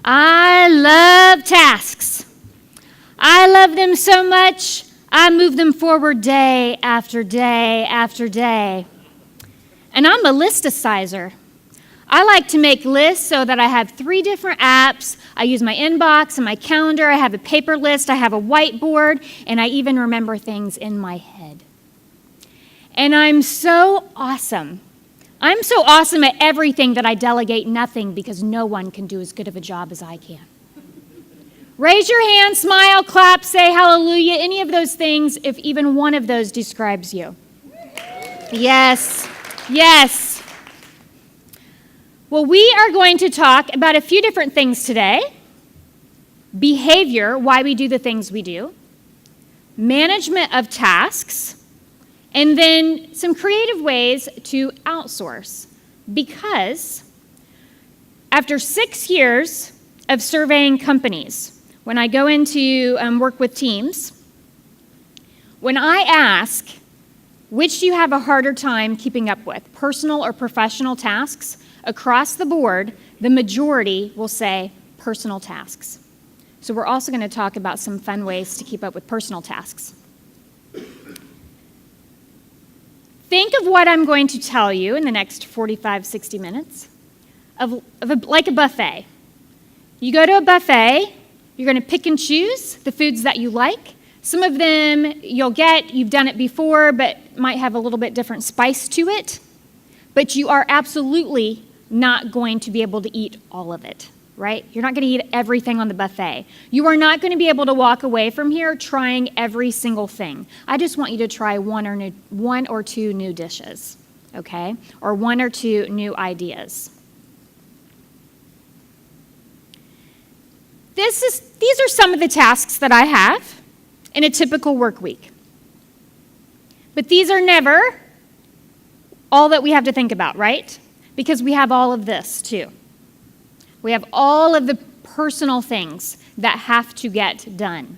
I love tasks. I love them so much, I move them forward day after day after day. And I'm a listicizer. I like to make lists so that I have 3 different apps. I use my inbox and my calendar. I have a paper list. I have a whiteboard. And I even remember things in my head. And I'm so awesome. I'm so awesome at everything that I delegate nothing because no one can do as good of a job as I can. Raise your hand, smile, clap, say hallelujah, any of those things, if even one of those describes you. Yes, yes. Well, we are going to talk about a few different things today. Behavior, why we do the things we do. Management of tasks. And then some creative ways to outsource. Because after 6 years of surveying companies, when I go into work with teams, when I ask, which do you have a harder time keeping up with, personal or professional tasks, across the board, the majority will say personal tasks. So we're also going to talk about some fun ways to keep up with personal tasks. Think of what I'm going to tell you in the next 45, 60 minutes like a buffet. You go to a buffet, you're going to pick and choose the foods that you like. Some of them you've done it before, but might have a little bit different spice to it. But you are absolutely not going to be able to eat all of it, right? You're not going to eat everything on the buffet. You are not going to be able to walk away from here trying every single thing. I just want you to try one or two new dishes, okay? Or 1 or 2 new ideas. These are some of the tasks that I have in a typical work week. But these are never all that we have to think about, right? Because we have all of this too. We have all of the personal things that have to get done.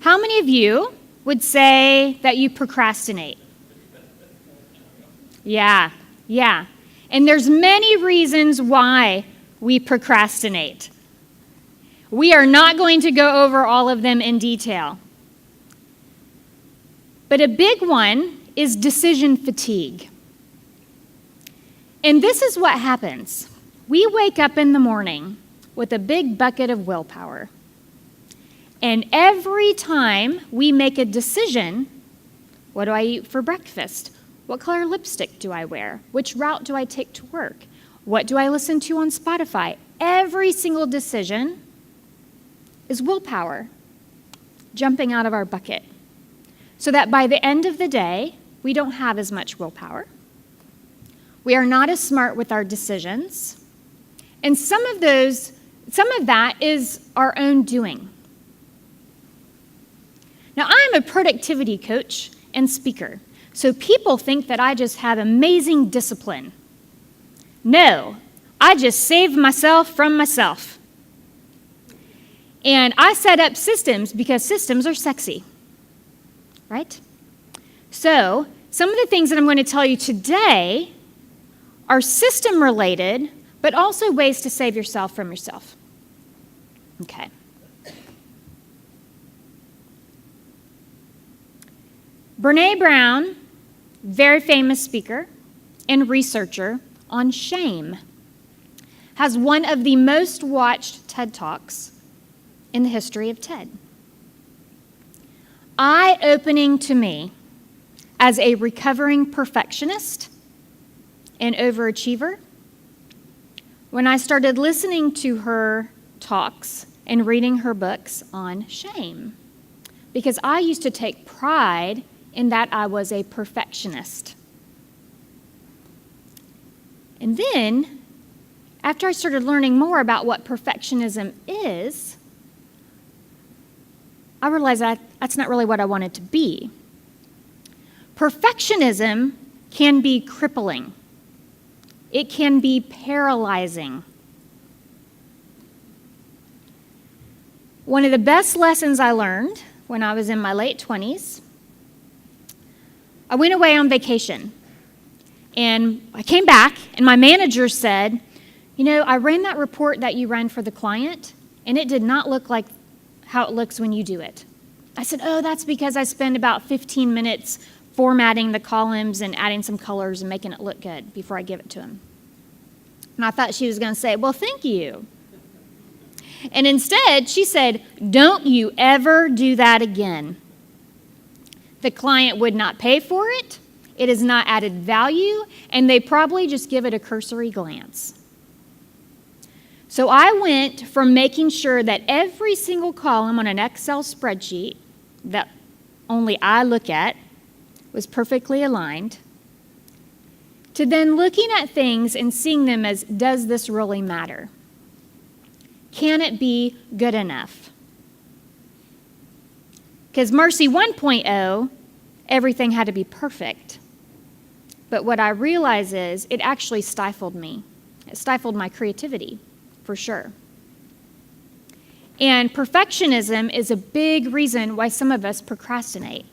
How many of you would say that you procrastinate? Yeah. And there's many reasons why we procrastinate. We are not going to go over all of them in detail. But a big one is decision fatigue. And this is what happens. We wake up in the morning with a big bucket of willpower. And every time we make a decision, what do I eat for breakfast? What color lipstick do I wear? Which route do I take to work? What do I listen to on Spotify? Every single decision is willpower jumping out of our bucket. So that by the end of the day, we don't have as much willpower. We are not as smart with our decisions. And some of that is our own doing. Now, I'm a productivity coach and speaker, so people think that I just have amazing discipline. No, I just save myself from myself. And I set up systems because systems are sexy, right? So, some of the things that I'm going to tell you today are system-related, but also ways to save yourself from yourself. Okay. Brené Brown, very famous speaker and researcher on shame, has one of the most watched TED Talks in the history of TED. Eye-opening to me as a recovering perfectionist and overachiever when I started listening to her talks and reading her books on shame, because I used to take pride in that I was a perfectionist. And then, after I started learning more about what perfectionism is, I realized that that's not really what I wanted to be. Perfectionism can be crippling. It can be paralyzing. One of the best lessons I learned when I was in my late 20s, I went away on vacation. And I came back, and my manager said, I ran that report that you ran for the client, and it did not look like how it looks when you do it. I said, oh, that's because I spend about 15 minutes formatting the columns and adding some colors and making it look good before I give it to him. And I thought she was going to say, well, thank you. And instead, she said, don't you ever do that again. The client would not pay for it. It is not added value, and they probably just give it a cursory glance. So I went from making sure that every single column on an Excel spreadsheet that only I look at was perfectly aligned, to then looking at things and seeing them as, does this really matter? Can it be good enough? Because Marcey 1.0, everything had to be perfect. But what I realize is it actually stifled me. It stifled my creativity, for sure. And perfectionism is a big reason why some of us procrastinate.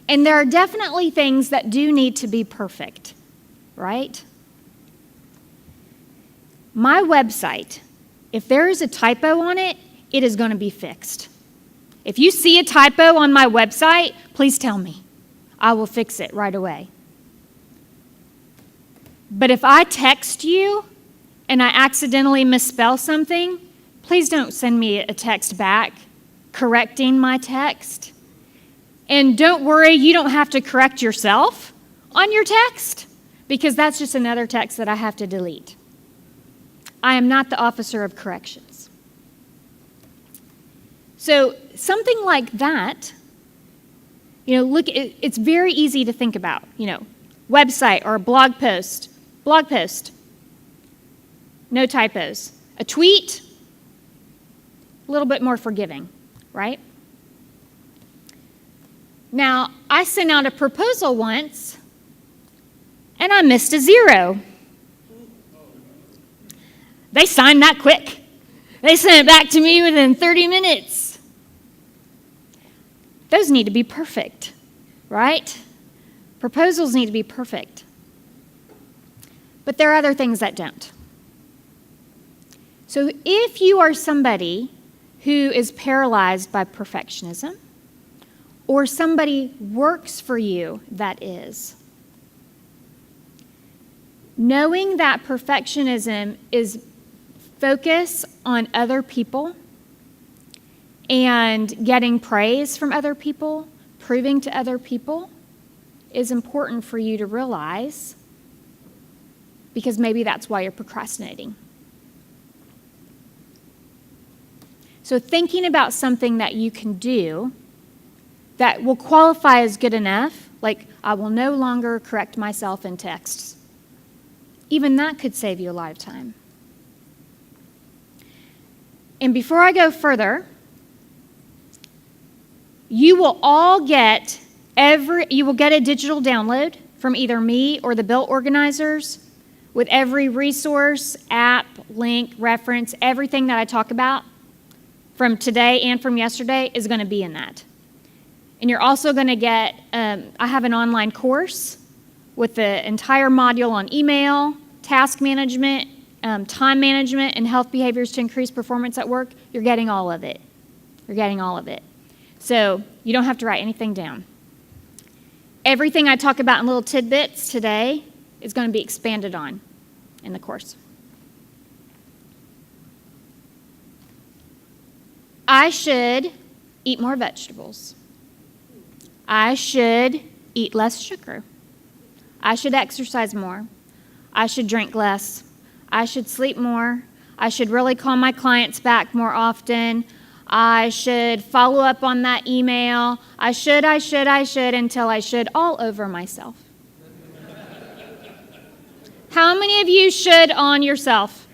And there are definitely things that do need to be perfect, right? My website, if there is a typo on it, it is going to be fixed. If you see a typo on my website, please tell me. I will fix it right away. But if I text you and I accidentally misspell something, please don't send me a text back correcting my text. And don't worry, you don't have to correct yourself on your text, because that's just another text that I have to delete. I am not the officer of corrections. So something like that, look, it's very easy to think about, website or a blog post, no typos. A tweet, a little bit more forgiving, right? Now, I sent out a proposal once, and I missed a 0. They signed that quick. They sent it back to me within 30 minutes. Those need to be perfect, right? Proposals need to be perfect. But there are other things that don't. So if you are somebody who is paralyzed by perfectionism, or somebody works for you that is, knowing that perfectionism is focus on other people and getting praise from other people, proving to other people, is important for you to realize, because maybe that's why you're procrastinating. So thinking about something that you can do that will qualify as good enough, like I will no longer correct myself in texts. Even that could save you a lot of time. And before I go further, you will get a digital download from either me or the bill organizers with every resource, app, link, reference, everything that I talk about from today and from yesterday is going to be in that. And you're also going to get, I have an online course with the entire module on email, task management, time management, and health behaviors to increase performance at work. You're getting all of it. So you don't have to write anything down. Everything I talk about in little tidbits today is going to be expanded on in the course. I should eat more vegetables. I should eat less sugar. I should exercise more. I should drink less. I should sleep more. I should really call my clients back more often. I should follow up on that email. I should, until I should all over myself. How many of you should on yourself?